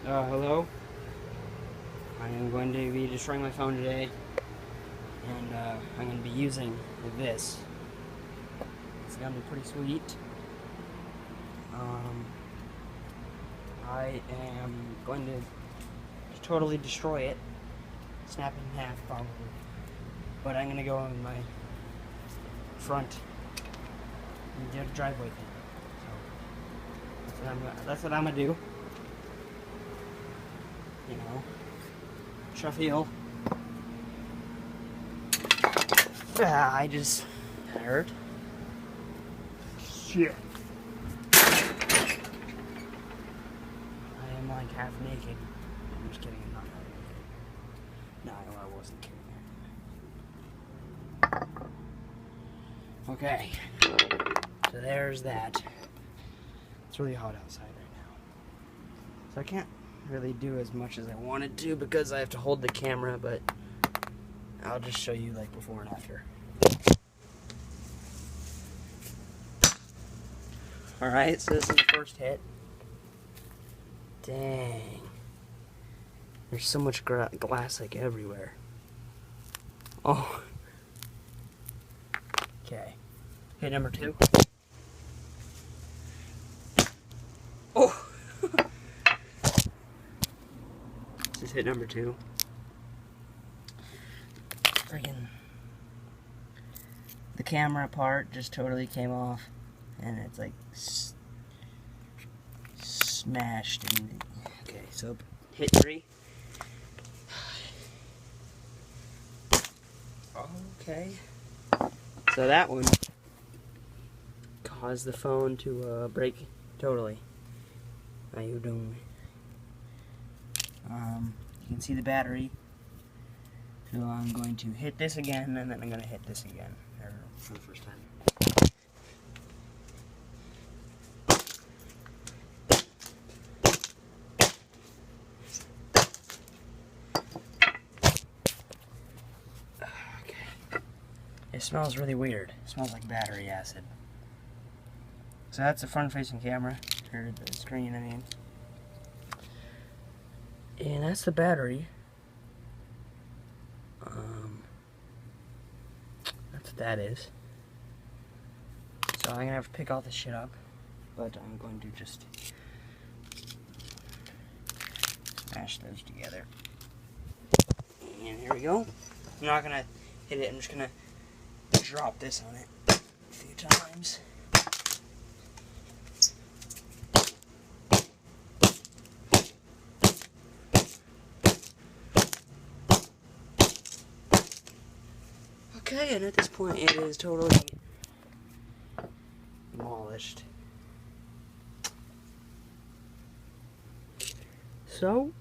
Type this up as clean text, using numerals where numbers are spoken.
Hello. I am going to be destroying my phone today, and I'm going to be using this. It's going to be pretty sweet. I am going to totally destroy it, snap it in half probably, but I'm going to go on my front and do a driveway thing. So that's what I'm going to do. You know, shuffle. I just that hurt. Shit. I am like half naked. I'm just kidding. I'm not half naked. No, I wasn't kidding. Okay. So there's that. It's really hot outside right now, so I can't really do as much as I wanted to because I have to hold the camera, but I'll just show you like before and after. Alright, so this is the first hit. Dang. There's so much glass like everywhere. Oh. Okay. Hit number 2. Oh! This is hit number 2. Freaking. The camera part just totally came off. And it's like smashed. Okay, so hit 3. Okay. So that one caused the phone to break totally. How you doing? You can see the battery. So I'm going to hit this again, and then I'm going to hit this again for the first time. It smells really weird. It smells like battery acid. So that's the front-facing camera, or the screen, I mean. And that's the battery. That's what that is. So I'm gonna have to pick all this shit up, but I'm going to just smash those together. And here we go. I'm not gonna hit it. I'm just gonna drop this on it a few times. Okay, and at this point it is totally demolished. So,